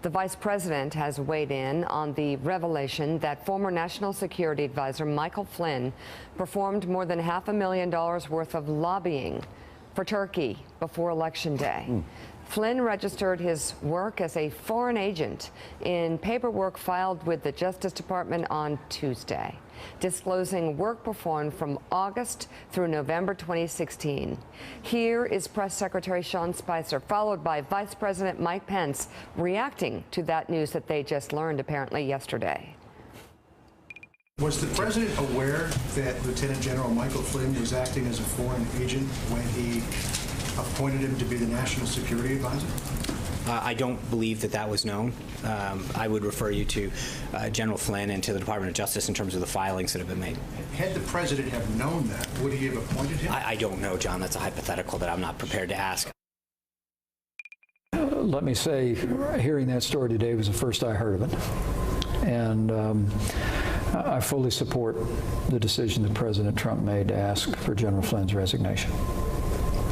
The vice president has weighed in on the revelation that former National Security Advisor Michael Flynn performed more than $500,000 worth of lobbying for Turkey before Election Day. Flynn registered his work as a foreign agent in paperwork filed with the Justice Department on Tuesday, disclosing work performed from August through November 2016. Here is Press Secretary Sean Spicer, followed by Vice President Mike Pence, reacting to that news that they just learned apparently yesterday. Was the president aware that Lieutenant General Michael Flynn was acting as a foreign agent when he appointed him to be the National Security Advisor? I don't believe that that was known. I would refer you to General Flynn and to the Department of Justice in terms of the filings that have been made. Had the president have known that, would he have appointed him? I don't know, John. That's a hypothetical that I'm not prepared to ask. Let me say, hearing that story today was the first I heard of it. And I fully support the decision that President Trump made to ask for General Flynn's resignation.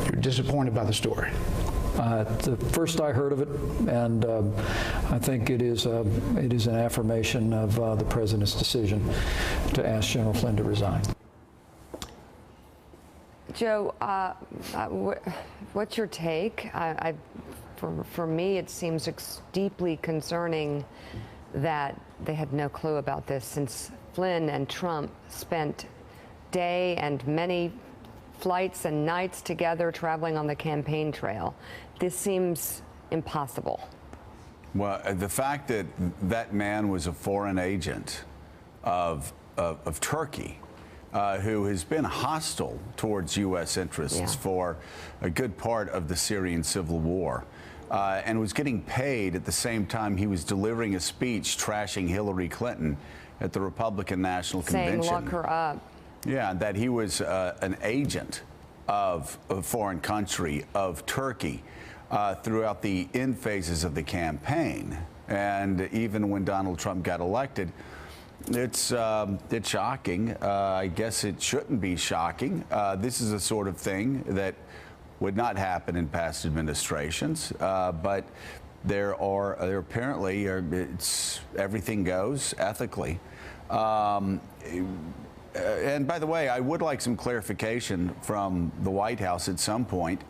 You're disappointed by the story? The first I heard of it, and I think it is an affirmation of the president's decision to ask General Flynn to resign. Joe, what's your take? For me, it seems deeply concerning that they had no clue about this, since Flynn and Trump spent day and many flights and nights together traveling on the campaign trail. This seems impossible. Well, the fact that that man was a foreign agent of Turkey, who has been hostile towards U.S. interests for a good part of the Syrian civil war, and was getting paid at the same time he was delivering a speech trashing Hillary Clinton at the Republican National Convention. Saying, lock her up. Yeah, that he was an agent of a foreign country, of Turkey, throughout the end phases of the campaign. And even when Donald Trump got elected, it's shocking. I guess it shouldn't be shocking. This is the sort of thing that would not happen in past administrations, but there apparently it's everything goes ethically. And by the way, I would like some clarification from the White House at some point.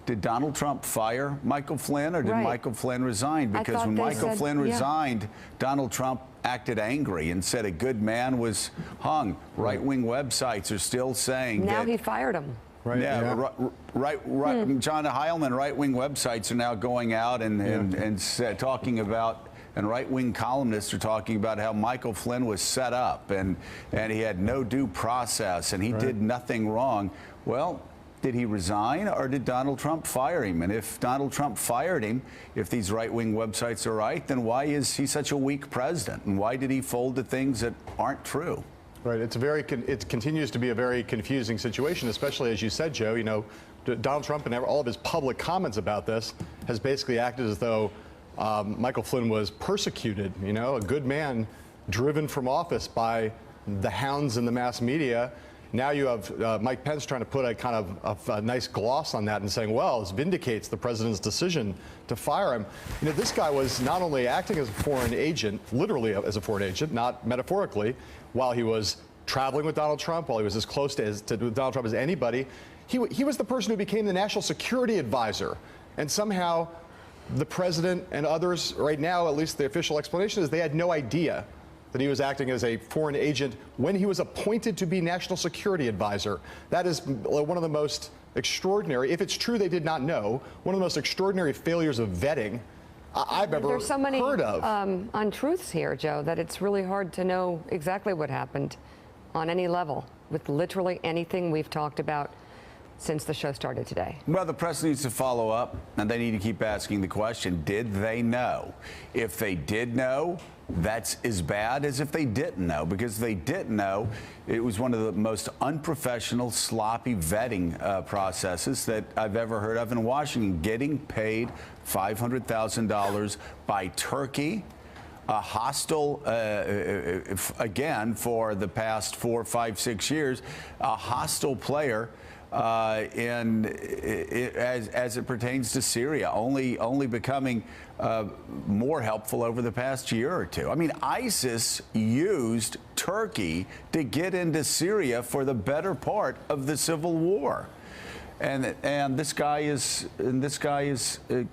Did Donald Trump fire Michael Flynn, or did Michael Flynn resign? Because when Michael Flynn resigned, Donald Trump acted angry and said a good man was hung. Right-wing websites are still saying now that he fired him. Right. John Heilman, right-wing websites are now going out and talking about, and right-wing columnists are talking about how Michael Flynn was set up and he had no due process and he did nothing wrong. Well, did he resign, or did Donald Trump fire him? And if Donald Trump fired him, if these right-wing websites are right, then why is he such a weak president? And why did he fold to things that aren't true? Right. It continues to be a very confusing situation, especially as you said, Joe. You know, Donald Trump and all of his public comments about this has basically acted as though Michael Flynn was persecuted. You know, a good man driven from office by the hounds in the mass media. Now you have Mike Pence trying to put a kind of a nice gloss on that and saying, well, this vindicates the president's decision to fire him. You know, this guy was not only acting as a foreign agent, literally as a foreign agent, not metaphorically, while he was traveling with Donald Trump, while he was as close to Donald Trump as anybody. He was the person who became the National Security Advisor. And somehow the president and others right now, at least the official explanation is they had no idea that he was acting as a foreign agent when he was appointed to be National Security Advisor. That is one of the most extraordinary, if it's true they did not know, one of the most extraordinary failures of vetting I've ever heard of. There's so many untruths here, Joe, that it's really hard to know exactly what happened on any level with literally anything we've talked about since the show started today. Well, the press needs to follow up, and they need to keep asking the question, did they know? If they did know, that's as bad as if they didn't know, because if they didn't know, it was one of the most unprofessional, sloppy vetting processes that I've ever heard of in Washington. Getting paid $500,000 by Turkey, a hostile, again, for the past 4, 5, 6 years, a hostile player as it pertains to Syria, only becoming more helpful over the past year or two. I mean, ISIS used Turkey to get into Syria for the better part of the civil war. And this guy is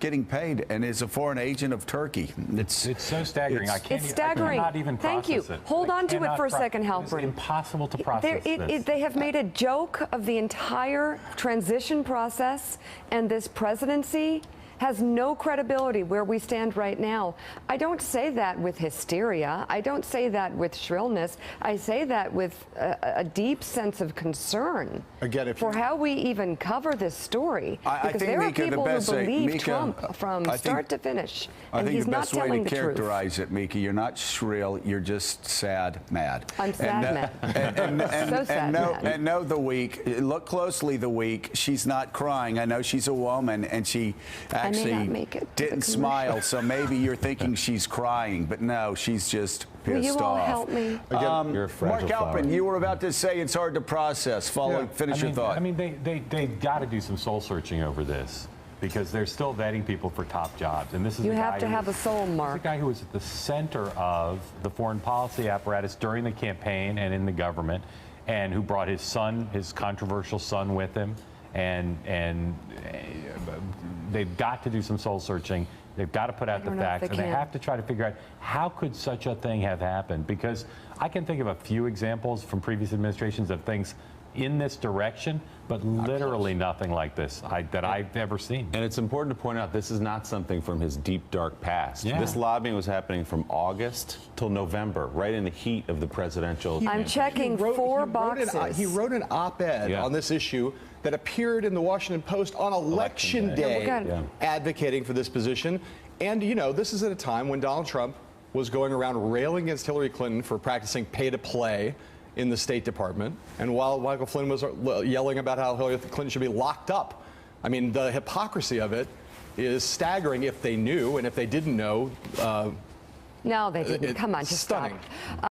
getting paid and is a foreign agent of Turkey. It's so staggering. It's staggering. I cannot even Thank you. process it. Hold on to it for a second, It's Halpern. impossible to process this. They have made a joke of the entire transition process, and this presidency has no credibility where we stand right now. I don't say that with hysteria. I don't say that with shrillness. I say that with a deep sense of concern Again, for how we even cover this story. Because there are people who believe Trump from start to finish, and he's not telling the truth. I think the best way to characterize it, Mika, you're not shrill, you're just sad mad. I'm sad mad. So sad mad. And know the weak. Look closely the weak. She's not crying. I know she's a woman, and she actually didn't smile, so maybe you're thinking she's crying, but no, she's just pissed off. Will you all help me? You're a fragile Mark Halpern, flower. you were about to say it's hard to process. Finish your thought. I mean, they've got to do some soul searching over this, because they're still vetting people for top jobs. And this is You have to have a soul, Mark. The guy who was at the center of the foreign policy apparatus during the campaign and in the government, and who brought his son, his controversial son, with him. And they've got to do some soul searching. They've got to put out the facts, and they have to try to figure out how could such a thing have happened. Because I can think of a few examples from previous administrations of things in this direction, but literally nothing like this that I've ever seen. And it's important to point out this is not something from his deep, dark past. Yeah. This lobbying was happening from August till November, right in the heat of the presidential I'm checking four boxes. He wrote an op-ed on this issue that appeared in the Washington Post on Election Day, advocating for this position. And, you know, this is at a time when Donald Trump was going around railing against Hillary Clinton for practicing pay-to-play in the State Department. And while Michael Flynn was yelling about how Hillary Clinton should be locked up, I mean, the hypocrisy of it is staggering if they knew, and if they didn't know. No, they didn't. Come on, just stunning. stop.